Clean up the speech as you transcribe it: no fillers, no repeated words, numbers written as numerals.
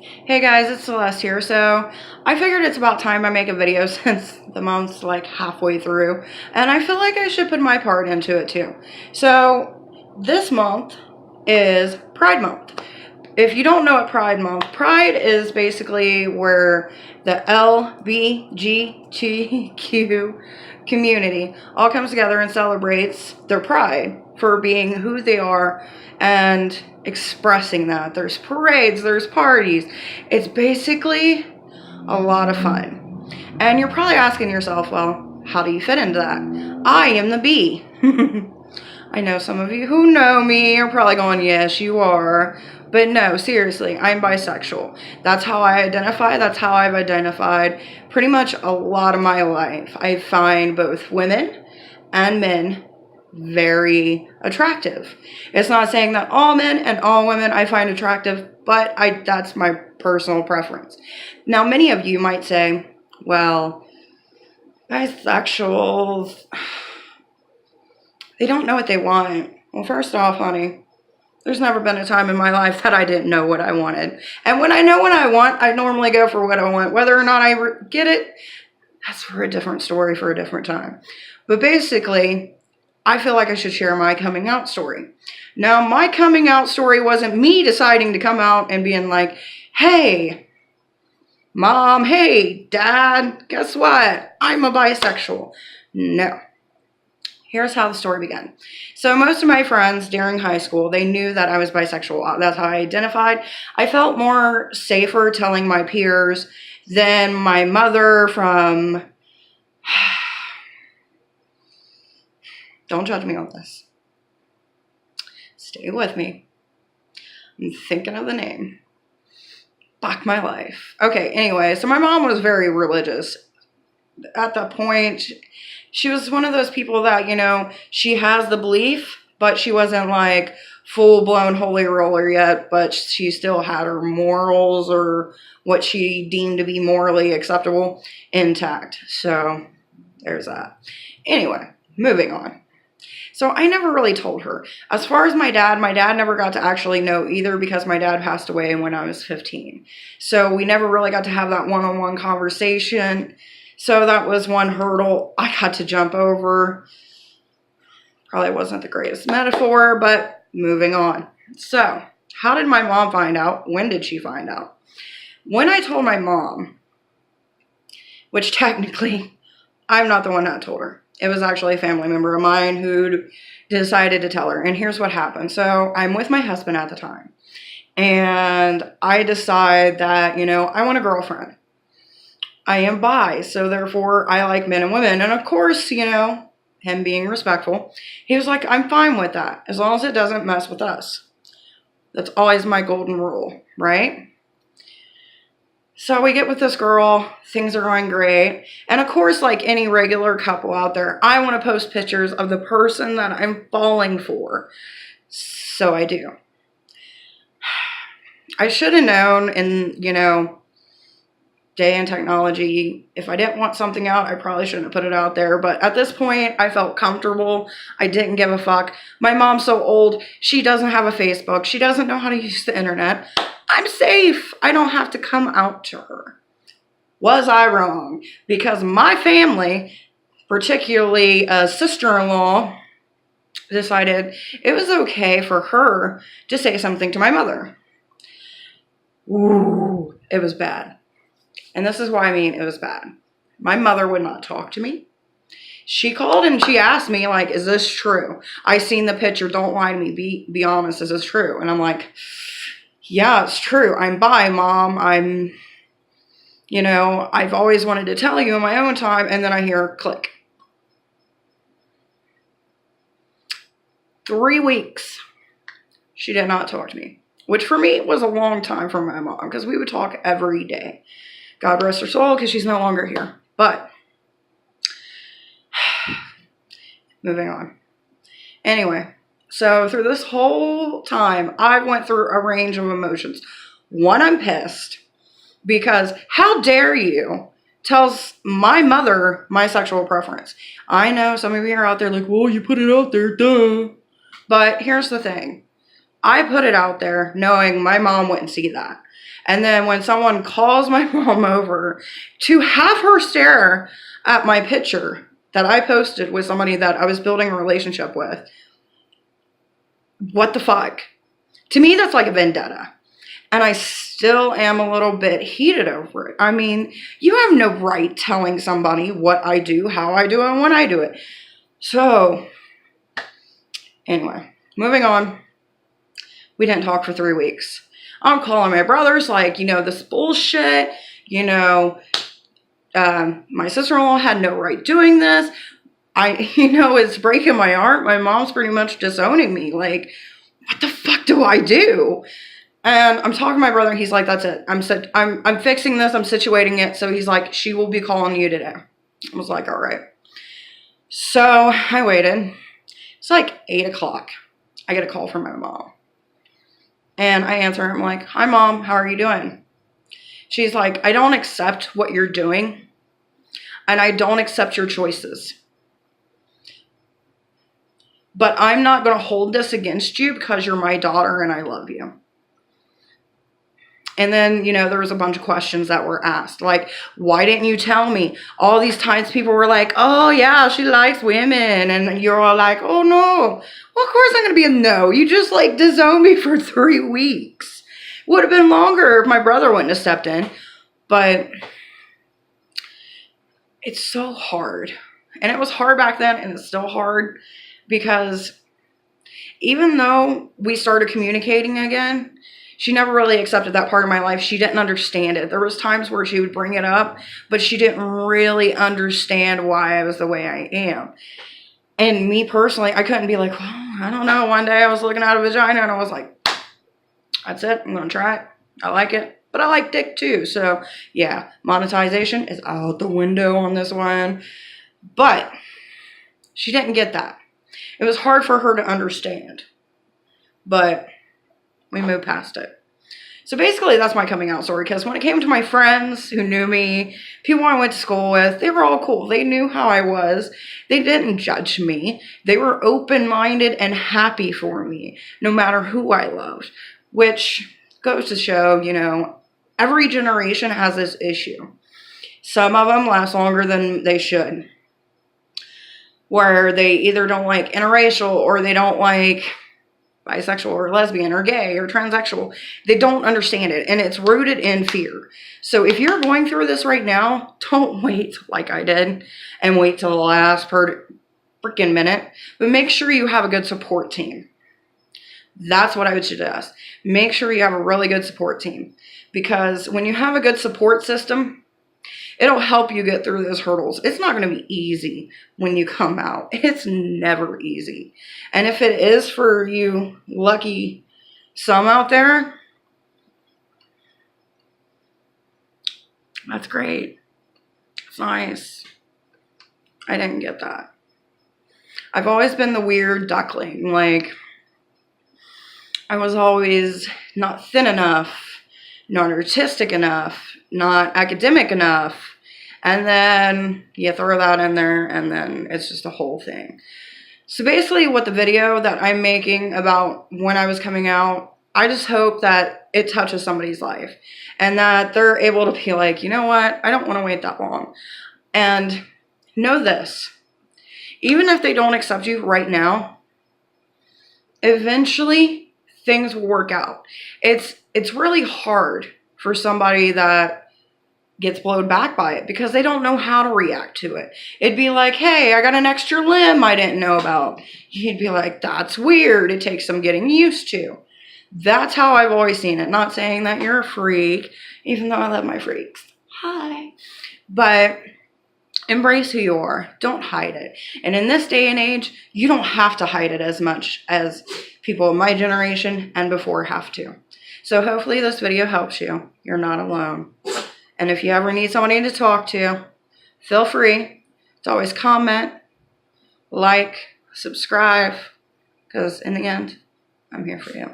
Hey guys, it's Celeste here. So I figured it's about time I make a video since the month's like halfway through, and I feel like I should put my part into it too. So this month is Pride Month. If you don't know what Pride is basically where the LBGTQ community all comes together and celebrates their pride for being who they are and expressing that. There's parades, there's parties. It's basically a lot of fun. And you're probably asking yourself, well, how do you fit into that? I am the B. I know some of you who know me are probably going, yes, you are. But no, seriously, I'm bisexual. That's how I identify. That's how I've identified pretty much a lot of my life. I find both women and men very attractive. It's not saying that all men and all women I find attractive, but that's my personal preference. Now, many of you might say, well, bisexuals, they don't know what they want. Well, first off, honey, there's never been a time in my life that I didn't know what I wanted. And when I know what I want, I normally go for what I want. Whether or not I get it, that's for a different story for a different time. But basically, I feel like I should share my coming out story. Now, my coming out story wasn't me deciding to come out and being like, hey, mom, hey, dad, guess what? I'm a bisexual. No. Here's how the story began. So most of my friends during high school, they knew that I was bisexual. That's how I identified. I felt more safer telling my peers than my mother from... Don't judge me on this. Stay with me. I'm thinking of the name. Fuck my life. Okay, anyway, so my mom was very religious. At that point, she was one of those people that, you know, she has the belief, but she wasn't like full-blown holy roller yet, but she still had her morals or what she deemed to be morally acceptable intact. So there's that. Anyway, moving on. So I never really told her. As far as my dad never got to actually know either because my dad passed away when I was 15. So we never really got to have that one-on-one conversation. So that was one hurdle I had to jump over. Probably wasn't the greatest metaphor, but moving on. So how did my mom find out? When did she find out? When I told my mom, which technically I'm not the one that told her. It was actually a family member of mine who decided to tell her. And here's what happened. So I'm with my husband at the time. And I decide that, you know, I want a girlfriend. I am bi, so therefore I like men and women. And of course, you know, him being respectful, he was like, I'm fine with that, as long as it doesn't mess with us. That's always my golden rule, right? So we get with this girl, things are going great. And of course, like any regular couple out there, I want to post pictures of the person that I'm falling for. So I do. I should have known in, you know, day and technology, if I didn't want something out, I probably shouldn't have put it out there. But at this point, I felt comfortable. I didn't give a fuck. My mom's so old, she doesn't have a Facebook. She doesn't know how to use the internet. I'm safe. I don't have to come out to her. Was I wrong? Because my family, particularly a sister-in-law, decided it was okay for her to say something to my mother. Ooh, it was bad. And this is why I mean it was bad. My mother would not talk to me. She called and she asked me, like, is this true? I seen the picture. Don't lie to me. Be honest. Is this true? And I'm like, yeah, it's true. I'm bi, Mom. You know, I've always wanted to tell you in my own time. And then I hear click. 3 weeks. She did not talk to me. Which for me was a long time for my mom. Because we would talk every day. God rest her soul because she's no longer here. But, moving on. Anyway, so through this whole time, I went through a range of emotions. One, I'm pissed because how dare you tell my mother my sexual preference. I know some of you are out there like, well, you put it out there, duh. But here's the thing. I put it out there knowing my mom wouldn't see that. And then when someone calls my mom over, to have her stare at my picture that I posted with somebody that I was building a relationship with, what the fuck? To me, that's like a vendetta. And I still am a little bit heated over it. I mean, you have no right telling somebody what I do, how I do it, and when I do it. So, anyway, moving on. We didn't talk for 3 weeks. I'm calling my brothers like, this bullshit. My sister-in-law had no right doing this. It's breaking my heart. My mom's pretty much disowning me. Like, what the fuck do I do? And I'm talking to my brother, and he's like, that's it. I'm fixing this. I'm situating it. So he's like, she will be calling you today. I was like, all right. So I waited. It's like 8 o'clock. I get a call from my mom. And I answer. I'm like, hi, Mom. How are you doing? She's like, I don't accept what you're doing. And I don't accept your choices. But I'm not going to hold this against you because you're my daughter and I love you. And then, there was a bunch of questions that were asked. Like, why didn't you tell me? All these times people were like, oh, yeah, she likes women. And you're all like, oh, no. Well, of course I'm going to be a no. You just, disowned me for 3 weeks. Would have been longer if my brother wouldn't have stepped in. But it's so hard. And it was hard back then, and it's still hard. Because even though we started communicating again, she never really accepted that part of my life. She didn't understand it. There was times where she would bring it up, but she didn't really understand why I was the way I am. And me personally, I couldn't be like, well, I don't know. One day I was looking at a vagina and I was like, that's it. I'm going to try it. I like it. But I like dick too. So yeah, monetization is out the window on this one. But she didn't get that. It was hard for her to understand. But we moved past it. So basically, that's my coming out story. Because when it came to my friends who knew me, people I went to school with, they were all cool. They knew how I was. They didn't judge me. They were open-minded and happy for me, no matter who I loved. Which goes to show, every generation has this issue. Some of them last longer than they should. Where they either don't like interracial or they don't like bisexual or lesbian or gay or transsexual. They don't understand it, and it's rooted in fear. So if you're going through this right now, don't wait like I did and wait till the last freaking minute, but make sure you have a good support team. That's what I would suggest. Make sure you have a really good support team, because when you have a good support system, it'll help you get through those hurdles. It's not going to be easy when you come out. It's never easy. And if it is for you lucky some out there, that's great. It's nice. I didn't get that. I've always been the weird duckling. I was always not thin enough, not artistic enough, not academic enough. And then you throw that in there, and then it's just a whole thing. So basically what the video that I'm making about when I was coming out, I just hope that it touches somebody's life. And that they're able to be like, you know what? I don't want to wait that long. And know this. Even if they don't accept you right now, eventually things will work out. It's really hard for somebody that gets blown back by it because they don't know how to react to it. It'd be like, hey, I got an extra limb I didn't know about. You'd be like, that's weird. It takes some getting used to. That's how I've always seen it. Not saying that you're a freak, even though I love my freaks. Hi. But embrace who you are. Don't hide it. And in this day and age, you don't have to hide it as much as people of my generation and before have to. So hopefully this video helps you. You're not alone. And if you ever need somebody to talk to, feel free to always comment, like, subscribe, because in the end, I'm here for you.